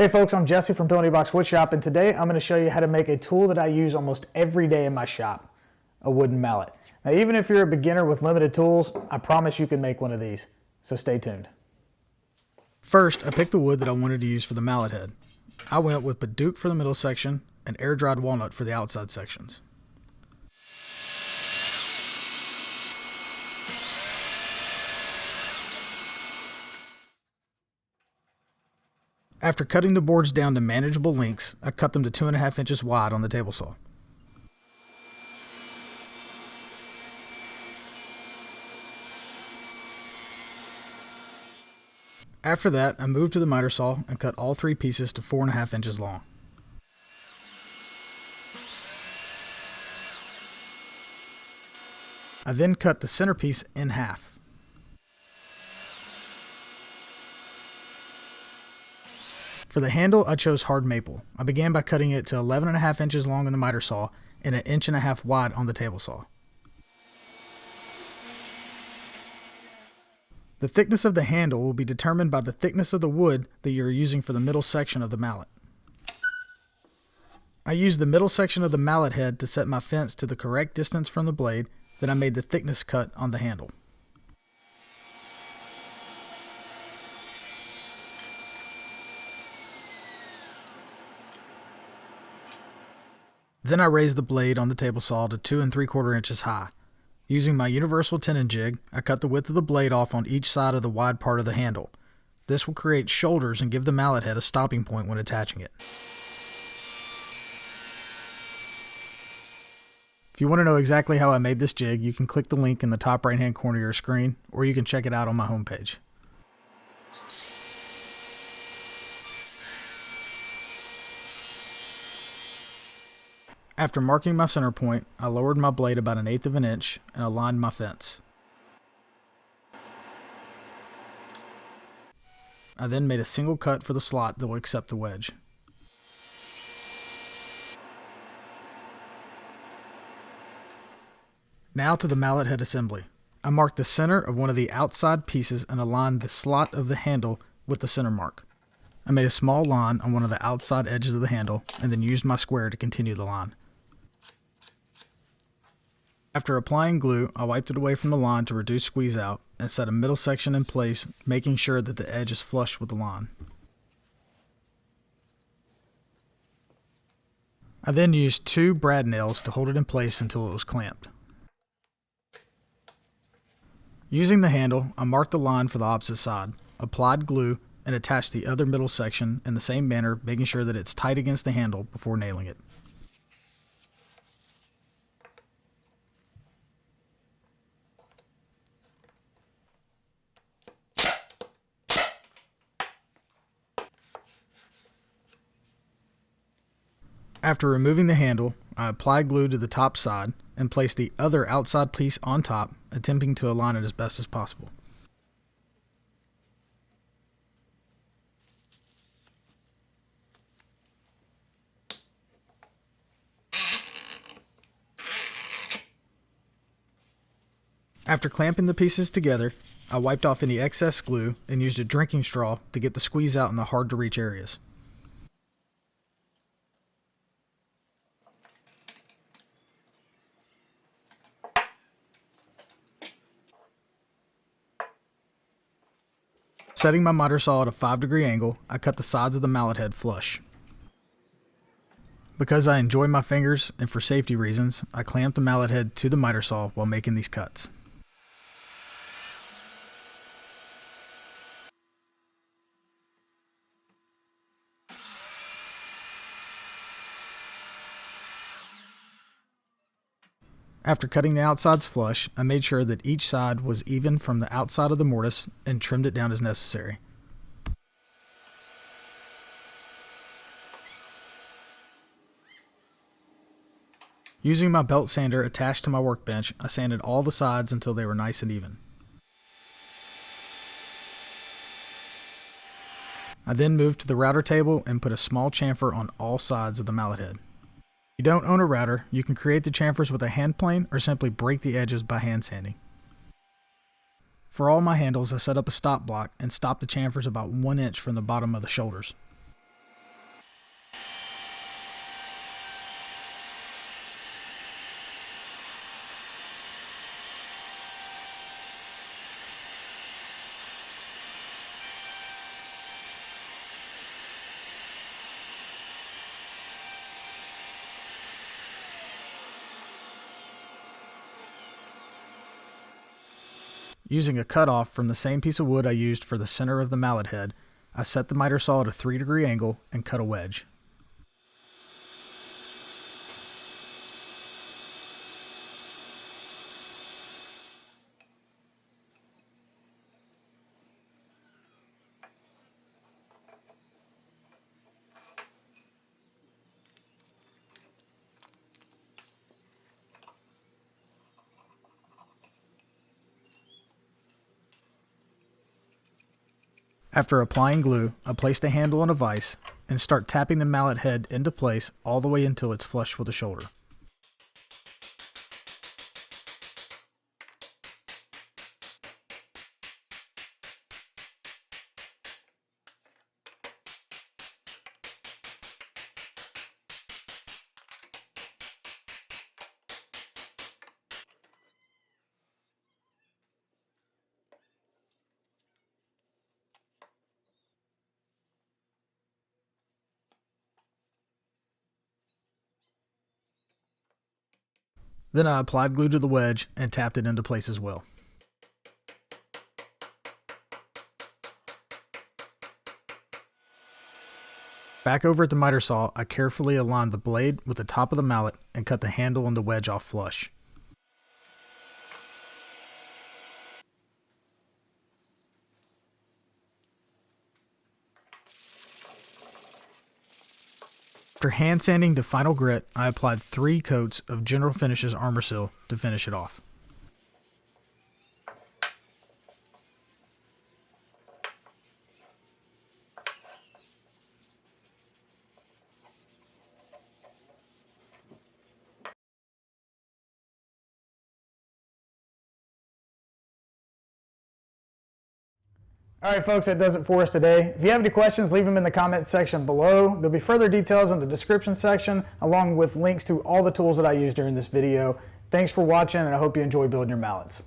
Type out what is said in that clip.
Hey folks, I'm Jesse from Penalty Box Woodshop, and today I'm going to show you how to make a tool that I use almost every day in my shop, a wooden mallet. Now even if you're a beginner with limited tools, I promise you can make one of these, so stay tuned. First, I picked the wood that I wanted to use for the mallet head. I went with Baduke for the middle section and air-dried walnut for the outside sections. After cutting the boards down to manageable lengths, I cut them to 2.5 inches wide on the table saw. After that, I moved to the miter saw and cut all 3 pieces to 4.5 inches long. I then cut the centerpiece in half. For the handle, I chose hard maple. I began by cutting it to 11.5 inches long on the miter saw and 1.5 inches wide on the table saw. The thickness of the handle will be determined by the thickness of the wood that you are using for the middle section of the mallet. I used the middle section of the mallet head to set my fence to the correct distance from the blade, then I made the thickness cut on the handle. Then I raised the blade on the table saw to 2 3/4 inches high. Using my universal tenon jig, I cut the width of the blade off on each side of the wide part of the handle. This will create shoulders and give the mallet head a stopping point when attaching it. If you want to know exactly how I made this jig, you can click the link in the top right hand corner of your screen, or you can check it out on my homepage. After marking my center point, I lowered my blade about 1/8 of an inch and aligned my fence. I then made a single cut for the slot that will accept the wedge. Now to the mallet head assembly. I marked the center of one of the outside pieces and aligned the slot of the handle with the center mark. I made a small line on one of the outside edges of the handle and then used my square to continue the line. After applying glue, I wiped it away from the line to reduce squeeze out and set a middle section in place, making sure that the edge is flush with the line. I then used 2 brad nails to hold it in place until it was clamped. Using the handle, I marked the line for the opposite side, applied glue, and attached the other middle section in the same manner, making sure that it's tight against the handle before nailing it. After removing the handle, I applied glue to the top side and placed the other outside piece on top, attempting to align it as best as possible. After clamping the pieces together, I wiped off any excess glue and used a drinking straw to get the squeeze out in the hard to reach areas. Setting my miter saw at a 5-degree angle, I cut the sides of the mallet head flush. Because I enjoy my fingers and for safety reasons, I clamped the mallet head to the miter saw while making these cuts. After cutting the outsides flush, I made sure that each side was even from the outside of the mortise and trimmed it down as necessary. Using my belt sander attached to my workbench, I sanded all the sides until they were nice and even. I then moved to the router table and put a small chamfer on all sides of the mallet head. If you don't own a router, you can create the chamfers with a hand plane or simply break the edges by hand sanding. For all my handles, I set up a stop block and stopped the chamfers about 1 inch from the bottom of the shoulders. Using a cutoff from the same piece of wood I used for the center of the mallet head, I set the miter saw at a 3-degree angle and cut a wedge. After applying glue, I place the handle on a vise and start tapping the mallet head into place all the way until it's flush with the shoulder. Then I applied glue to the wedge and tapped it into place as well. Back over at the miter saw, I carefully aligned the blade with the top of the mallet and cut the handle and the wedge off flush. After hand sanding to final grit, I applied 3 coats of General Finishes Armor Seal to finish it off. All right, folks, that does it for us today. If you have any questions, leave them in the comments section below. There'll be further details in the description section, along with links to all the tools that I used during this video. Thanks for watching, and I hope you enjoy building your mallets.